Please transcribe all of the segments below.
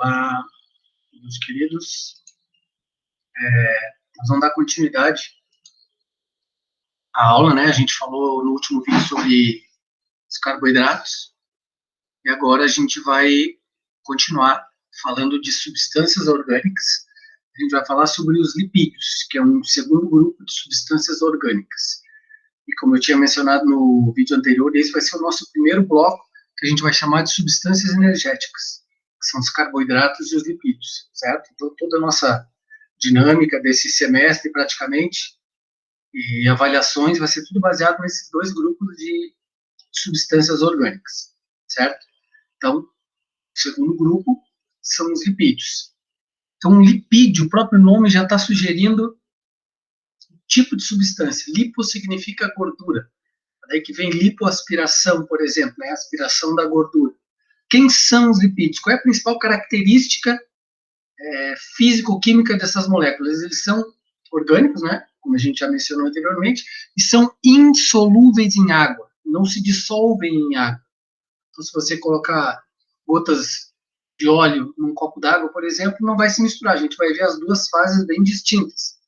Olá, meus queridos. Nós vamos dar continuidade à aula, né? A gente falou no último vídeo sobre os carboidratos e agora a gente vai continuar falando de substâncias orgânicas. A gente vai falar sobre os lipídios, que é um segundo grupo de substâncias orgânicas. E como eu tinha mencionado no vídeo anterior, esse vai ser o nosso primeiro bloco, que a gente vai chamar de substâncias energéticas, que são os carboidratos e os lipídios, certo? Então, toda a nossa dinâmica desse semestre, praticamente, e avaliações, vai ser tudo baseado nesses dois grupos de substâncias orgânicas, certo? Então, o segundo grupo são os lipídios. Então, um lipídio, o próprio nome já está sugerindo tipo de substância. Lipo significa gordura. Daí que vem lipoaspiração, por exemplo, né? Aspiração da gordura. Quem são os lipídios? Qual é a principal característica físico-química dessas moléculas? Eles são orgânicos, né? Como a gente já mencionou anteriormente, e são insolúveis em água, não se dissolvem em água. Então, se você colocar gotas de óleo num copo d'água, por exemplo, não vai se misturar, a gente vai ver as duas fases bem distintas.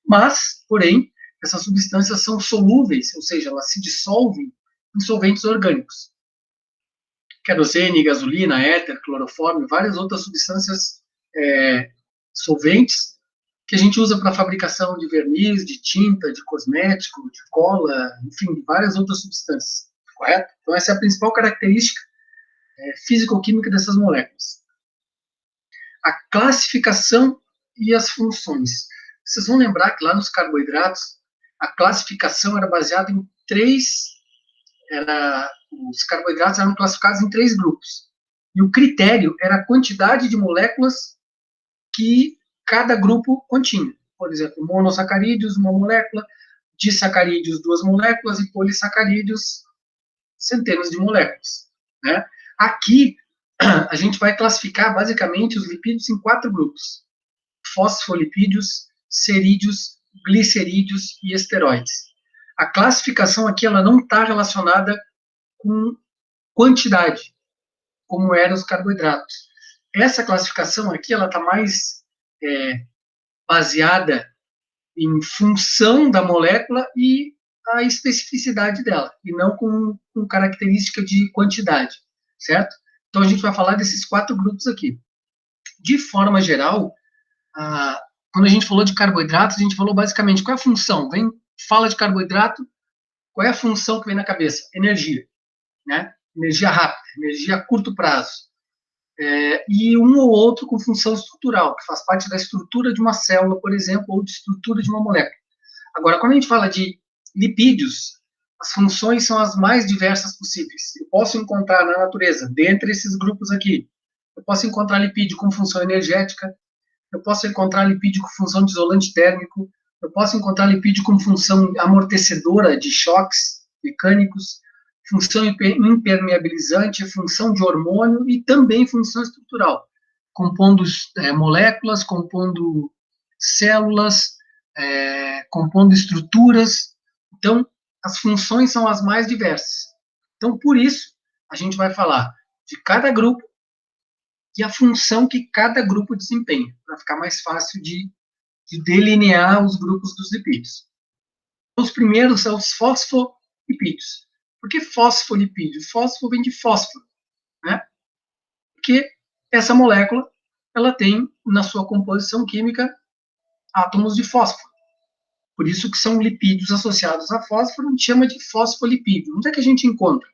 Mas, porém, essas substâncias são solúveis, ou seja, elas se dissolvem em solventes orgânicos. Querosene, gasolina, éter, clorofórmio, várias outras substâncias solventes que a gente usa para fabricação de verniz, de tinta, de cosmético, de cola, enfim, várias outras substâncias, correto? Então, essa é a principal característica físico-química dessas moléculas. A classificação e as funções. Vocês vão lembrar que lá nos carboidratos, a classificação era baseada em os carboidratos eram classificados em 3 grupos. E o critério era a quantidade de moléculas que cada grupo continha. Por exemplo, monossacarídeos, uma molécula, disacarídeos, 2 moléculas, e polissacarídeos, centenas de moléculas, né? Aqui, a gente vai classificar, basicamente, os lipídios em 4 grupos. Fosfolipídios, cerídeos, glicerídeos e esteroides. A classificação aqui, ela não está relacionada com quantidade, como eram os carboidratos. Essa classificação aqui, ela está mais baseada em função da molécula e a especificidade dela, e não com característica de quantidade, certo? Então, a gente vai falar desses 4 grupos aqui. De forma geral, quando a gente falou de carboidratos, a gente falou basicamente qual é a função. Fala de carboidrato, qual é a função que vem na cabeça? Energia, né? Energia rápida, energia a curto prazo. E um ou outro com função estrutural, que faz parte da estrutura de uma célula, por exemplo, ou de estrutura de uma molécula. Agora, quando a gente fala de lipídios, as funções são as mais diversas possíveis. Eu posso encontrar na natureza, dentre esses grupos aqui, eu posso encontrar lipídio com função energética, eu posso encontrar lipídio com função de isolante térmico, eu posso encontrar lipídio com função amortecedora de choques mecânicos, função impermeabilizante, função de hormônio e também função estrutural, compondo moléculas, compondo células, compondo estruturas. Então, as funções são as mais diversas. Então, por isso, a gente vai falar de cada grupo e a função que cada grupo desempenha, para ficar mais fácil de delinear os grupos dos lipídios. Os primeiros são os fosfolipídios. Por que fosfolipídio? Fósforo vem de fósforo, né? Porque essa molécula, ela tem na sua composição química átomos de fósforo. Por isso que são lipídios associados a fósforo, a gente chama de fosfolipídio. Onde é que a gente encontra?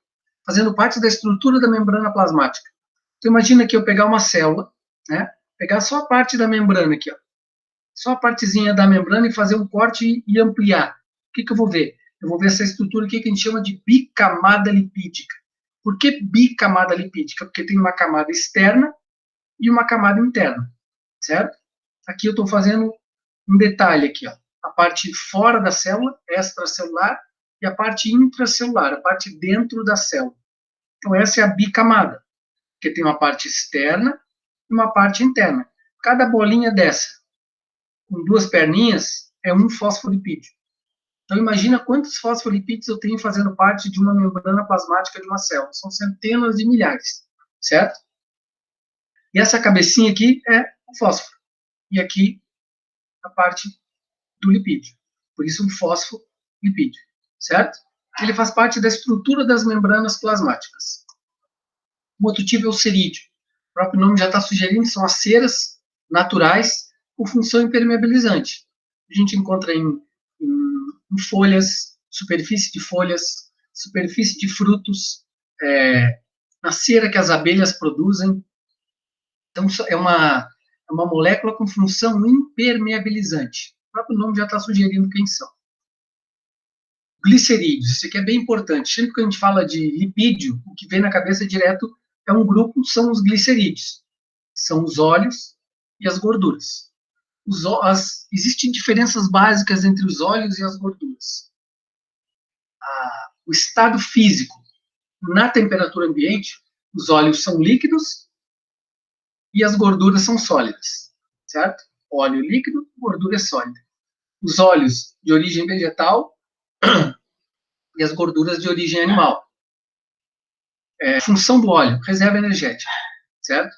Fazendo parte da estrutura da membrana plasmática. Então, imagina que eu pegar uma célula, né? Pegar só a parte da membrana aqui, ó. Só a partezinha da membrana e fazer um corte e ampliar. O que eu vou ver? Eu vou ver essa estrutura aqui que a gente chama de bicamada lipídica. Por que bicamada lipídica? Porque tem uma camada externa e uma camada interna, certo? Aqui eu estou fazendo um detalhe aqui, ó. A parte fora da célula, extracelular, e a parte intracelular, a parte dentro da célula. Então, essa é a bicamada, porque tem uma parte externa e uma parte interna. Cada bolinha dessa, com 2 perninhas, é um fosfolipídio. Então, imagina quantos fosfolipídios eu tenho fazendo parte de uma membrana plasmática de uma célula. São centenas de milhares, certo? E essa cabecinha aqui é o fósforo. E aqui a parte do lipídio. Por isso um fosfolipídio, certo? Ele faz parte da estrutura das membranas plasmáticas. O outro tipo é o cerídeo. O próprio nome já está sugerindo, são as ceras naturais com função impermeabilizante. A gente encontra em folhas, superfície de folhas, superfície de frutos, na cera que as abelhas produzem. Então, é uma molécula com função impermeabilizante. O próprio nome já está sugerindo quem são. Glicerídeos, isso aqui é bem importante. Sempre que a gente fala de lipídio, o que vem na cabeça direto é um grupo, são os glicerídeos. São os óleos e as gorduras. Existem diferenças básicas entre os óleos e as gorduras. O estado físico, na temperatura ambiente, os óleos são líquidos e as gorduras são sólidas, certo? Óleo líquido, gordura sólida. Os óleos de origem vegetal e as gorduras de origem animal. Função do óleo, reserva energética, certo?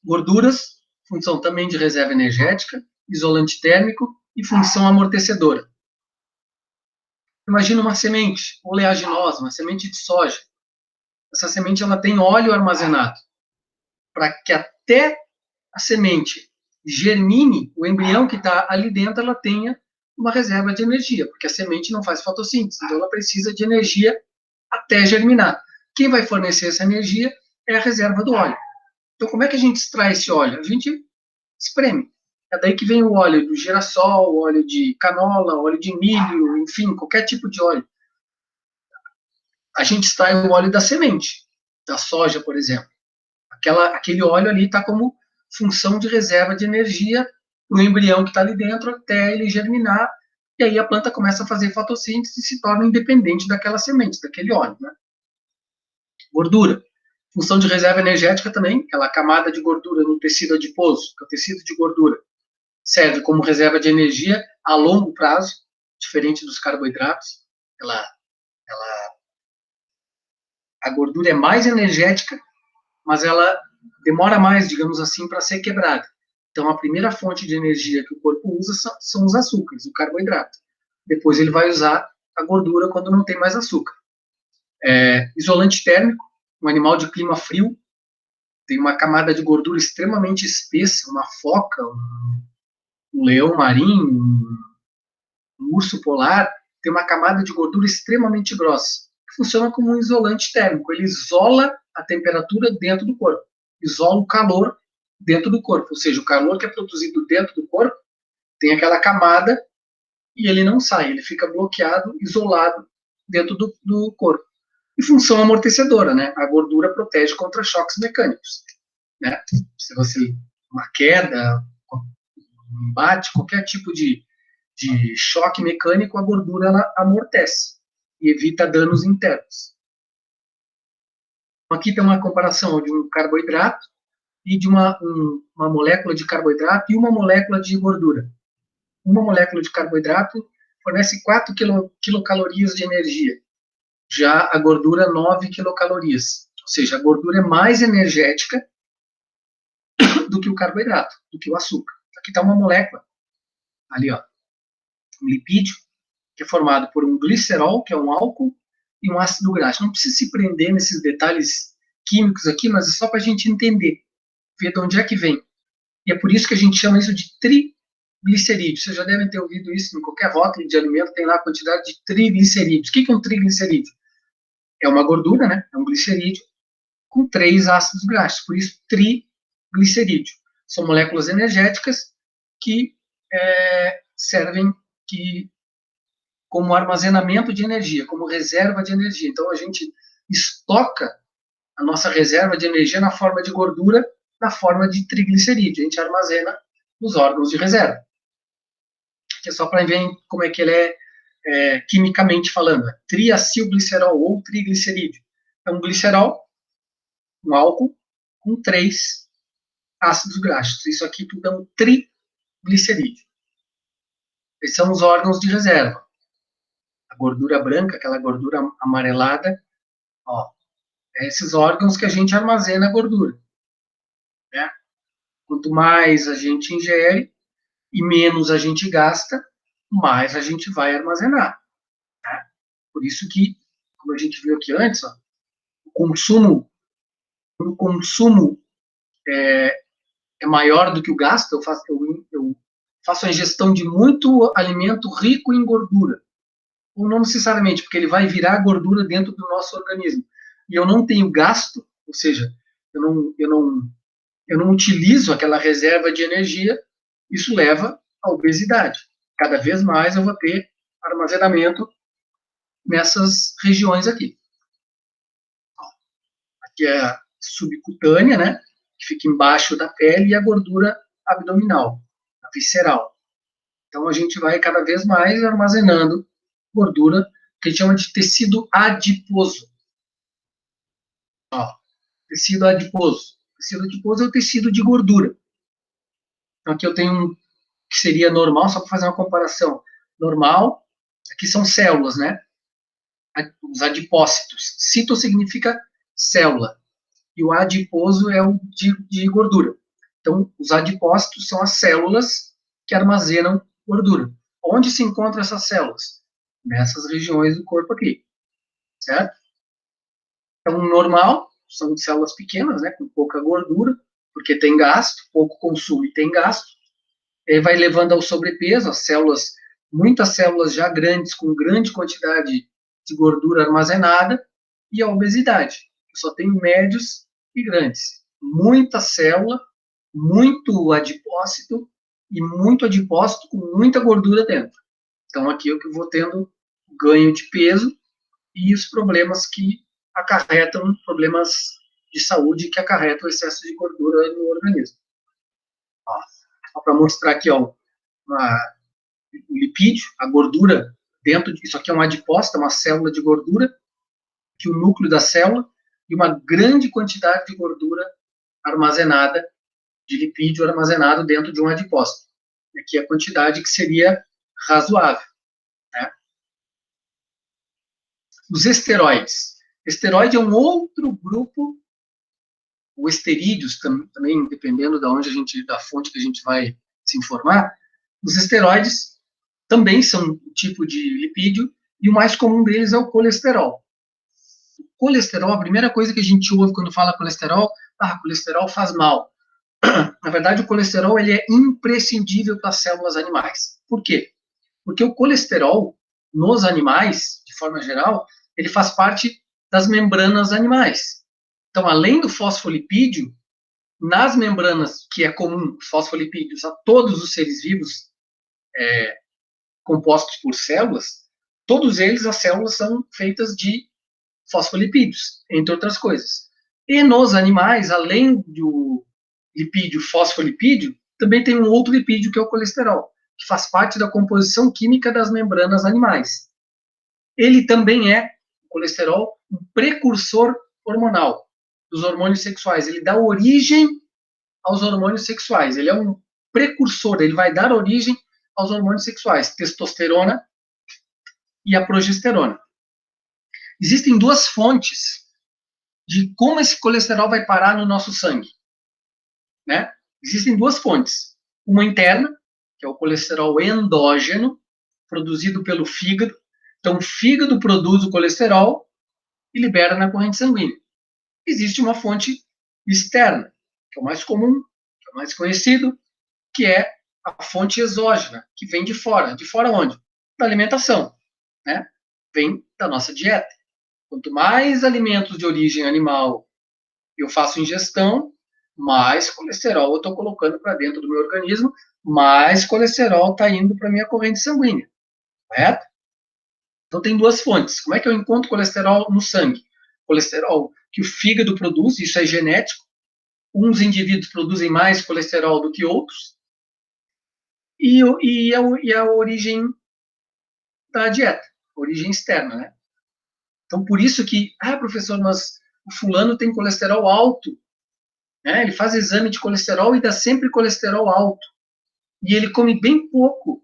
Gorduras, função também de reserva energética, isolante térmico e função amortecedora. Imagina uma semente oleaginosa, uma semente de soja. Essa semente ela tem óleo armazenado. Para que até a semente germine, o embrião que está ali dentro, ela tenha uma reserva de energia, porque a semente não faz fotossíntese, então ela precisa de energia até germinar. Quem vai fornecer essa energia é a reserva do óleo. Então, como é que a gente extrai esse óleo? A gente espreme. É daí que vem o óleo do girassol, óleo de canola, óleo de milho, enfim, qualquer tipo de óleo. A gente extrai o óleo da semente, da soja, por exemplo. Aquele óleo ali está como função de reserva de energia para o embrião que está ali dentro até ele germinar, e aí a planta começa a fazer fotossíntese e se torna independente daquela semente, daquele óleo. Né? Gordura. Função de reserva energética também, aquela camada de gordura no tecido adiposo, que é o tecido de gordura, serve como reserva de energia a longo prazo, diferente dos carboidratos. A gordura é mais energética, mas ela demora mais, digamos assim, para ser quebrada. Então, a primeira fonte de energia que o corpo usa são os açúcares, o carboidrato. Depois ele vai usar a gordura quando não tem mais açúcar. Isolante térmico, um animal de clima frio, tem uma camada de gordura extremamente espessa, uma foca, um leão marinho, um urso polar, tem uma camada de gordura extremamente grossa, que funciona como um isolante térmico. Ele isola a temperatura dentro do corpo, isola o calor dentro do corpo, ou seja, o calor que é produzido dentro do corpo tem aquela camada e ele não sai, ele fica bloqueado, isolado dentro do corpo. E função amortecedora, né? A gordura protege contra choques mecânicos, né? Se você uma queda, um embate, qualquer tipo de choque mecânico, a gordura ela amortece e evita danos internos. Aqui tem uma comparação de um carboidrato e de uma molécula de carboidrato e uma molécula de gordura. Uma molécula de carboidrato fornece 4 quilocalorias de energia, já a gordura 9 quilocalorias. Ou seja, a gordura é mais energética do que o carboidrato, do que o açúcar. Aqui está uma molécula, ali, ó, um lipídio, que é formado por um glicerol, que é um álcool, e um ácido graxo. Não precisa se prender nesses detalhes químicos aqui, mas é só para a gente entender, ver de onde é que vem. E é por isso que a gente chama isso de triglicerídeo. Vocês já devem ter ouvido isso em qualquer rótulo de alimento, tem lá a quantidade de triglicerídeos. O que é um triglicerídeo? É uma gordura, né? É um glicerídeo com 3 ácidos graxos, por isso triglicerídeo. São moléculas energéticas que servem como armazenamento de energia, como reserva de energia. Então, a gente estoca a nossa reserva de energia na forma de gordura, na forma de triglicerídeo. A gente armazena nos órgãos de reserva. Que é só para ver como é que ele é quimicamente falando. Triacilglicerol ou triglicerídeo. É um glicerol, um álcool, com 3 ácidos graxos. Isso aqui tudo é um triglicerídeo. Esses são os órgãos de reserva. A gordura branca, aquela gordura amarelada, ó, esses órgãos que a gente armazena a gordura. Né? Quanto mais a gente ingere e menos a gente gasta, mais a gente vai armazenar. Né? Por isso que, como a gente viu aqui antes, ó, quando o consumo é maior do que o gasto, eu faço a ingestão de muito alimento rico em gordura. Ou não necessariamente, porque ele vai virar gordura dentro do nosso organismo. E eu não tenho gasto, ou seja, eu não utilizo aquela reserva de energia, isso leva à obesidade. Cada vez mais eu vou ter armazenamento nessas regiões aqui. Aqui é a subcutânea, né, que fica embaixo da pele, e a gordura abdominal, a visceral. Então a gente vai cada vez mais armazenando gordura, que a gente chama de tecido adiposo. Ó, tecido adiposo. Tecido adiposo é o tecido de gordura. Então aqui eu tenho um que seria normal, só para fazer uma comparação. Normal, aqui são células, né? Os adipócitos. Cito significa célula. E o adiposo é o de gordura. Então, os adipócitos são as células que armazenam gordura. Onde se encontram essas células? Nessas regiões do corpo aqui, certo? Então, normal, são células pequenas, né, com pouca gordura, porque tem gasto, pouco consumo e tem gasto. E vai levando ao sobrepeso, as células, muitas células já grandes, com grande quantidade de gordura armazenada, e a obesidade. Eu só tenho médios e grandes. Muita célula, muito adipócito, e muito adipócito com muita gordura dentro. Então, aqui eu que vou tendo ganho de peso e os problemas que acarretam, problemas de saúde que acarretam o excesso de gordura no organismo. Só para mostrar aqui, ó, o lipídio, a gordura dentro disso aqui é um adipócito, é uma célula de gordura, que o núcleo da célula, e uma grande quantidade de gordura armazenada, de lipídio armazenado dentro de um adipócito. E aqui é a quantidade que seria razoável. Né? Os esteroides. Esteroide é um outro grupo, o esterídeos também, dependendo da fonte que a gente vai se informar, os esteroides também são um tipo de lipídio, e o mais comum deles é o colesterol. O colesterol, a primeira coisa que a gente ouve quando fala colesterol, colesterol faz mal. Na verdade, o colesterol ele é imprescindível para as células animais. Por quê? Porque o colesterol, nos animais, de forma geral, ele faz parte das membranas animais. Então, além do fosfolipídio, nas membranas, que é comum, fosfolipídios a todos os seres vivos compostos por células, todos eles, as células são feitas de fosfolipídios, entre outras coisas. E nos animais, além do lipídio fosfolipídio, também tem um outro lipídio que é o colesterol, que faz parte da composição química das membranas animais. Ele também é, o colesterol, um precursor hormonal dos hormônios sexuais. Ele dá origem aos hormônios sexuais. Ele é um precursor, ele vai dar origem aos hormônios sexuais, testosterona e a progesterona. Existem duas fontes de como esse colesterol vai parar no nosso sangue. Né? Existem duas fontes. Uma interna, que é o colesterol endógeno, produzido pelo fígado. Então, o fígado produz o colesterol e libera na corrente sanguínea. Existe uma fonte externa, que é o mais comum, que é o mais conhecido, que é a fonte exógena, que vem de fora. De fora onde? Da alimentação. Né? Vem da nossa dieta. Quanto mais alimentos de origem animal eu faço ingestão, mais colesterol eu estou colocando para dentro do meu organismo, mais colesterol está indo para a minha corrente sanguínea. Correto? Então tem duas fontes. Como é que eu encontro colesterol no sangue? Colesterol que o fígado produz, isso é genético. Uns indivíduos produzem mais colesterol do que outros. E a origem da dieta, origem externa, né? Então, por isso que, professor, mas o fulano tem colesterol alto, né? Ele faz exame de colesterol e dá sempre colesterol alto. E ele come bem pouco,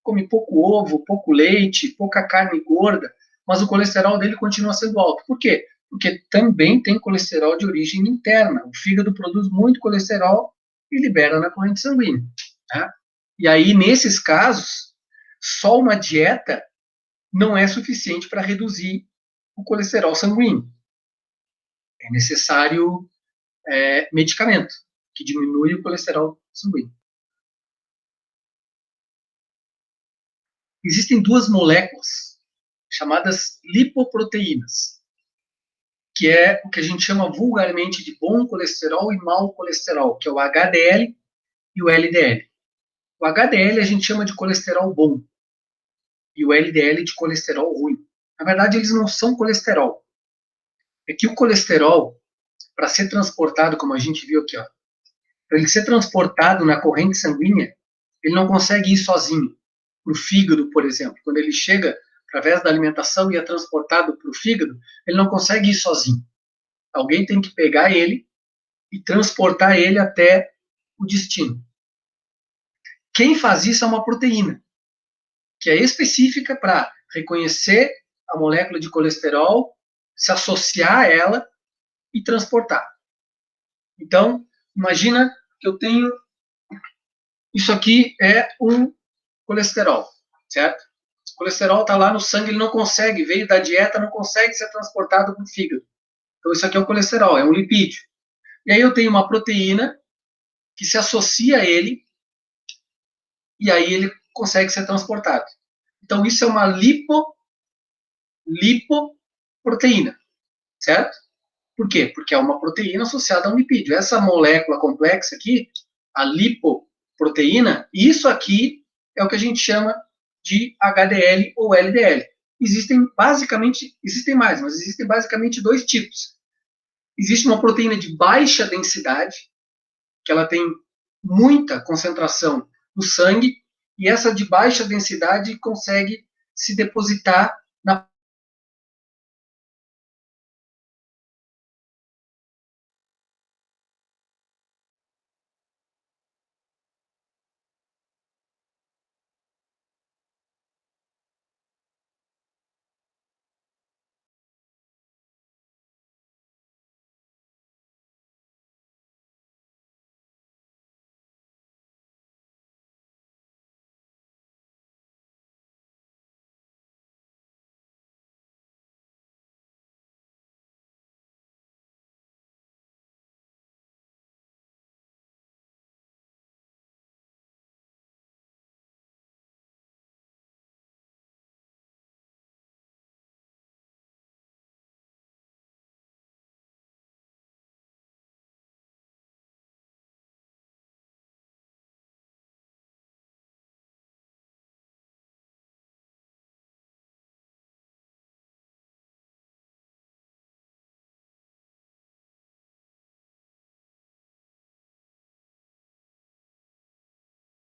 come pouco ovo, pouco leite, pouca carne gorda, mas o colesterol dele continua sendo alto. Por quê? Porque também tem colesterol de origem interna. O fígado produz muito colesterol e libera na corrente sanguínea. Tá? E aí, nesses casos, só uma dieta não é suficiente para reduzir o colesterol sanguíneo. É necessário medicamento que diminui o colesterol sanguíneo. Existem duas moléculas chamadas lipoproteínas, que é o que a gente chama vulgarmente de bom colesterol e mau colesterol, que é o HDL e o LDL. O HDL a gente chama de colesterol bom e o LDL de colesterol ruim. Na verdade, eles não são colesterol. É que o colesterol, para ser transportado, como a gente viu aqui, para ele ser transportado na corrente sanguínea, ele não consegue ir sozinho. Para o fígado, por exemplo, quando ele chega através da alimentação e é transportado para o fígado, ele não consegue ir sozinho. Alguém tem que pegar ele e transportar ele até o destino. Quem faz isso é uma proteína, que é específica para reconhecer a molécula de colesterol, se associar a ela e transportar. Então, imagina que eu tenho isso aqui é um colesterol, certo? O colesterol está lá no sangue, ele não consegue, veio da dieta, não consegue ser transportado para o fígado. Então, isso aqui é o colesterol, é um lipídio. E aí eu tenho uma proteína que se associa a ele e aí ele consegue ser transportado. Então, isso é uma lipoproteína, certo? Por quê? Porque é uma proteína associada a um lipídio. Essa molécula complexa aqui, a lipoproteína, isso aqui é o que a gente chama de HDL ou LDL. Existem mais, mas existem basicamente dois tipos. Existe uma proteína de baixa densidade, que ela tem muita concentração no sangue, e essa de baixa densidade consegue se depositar na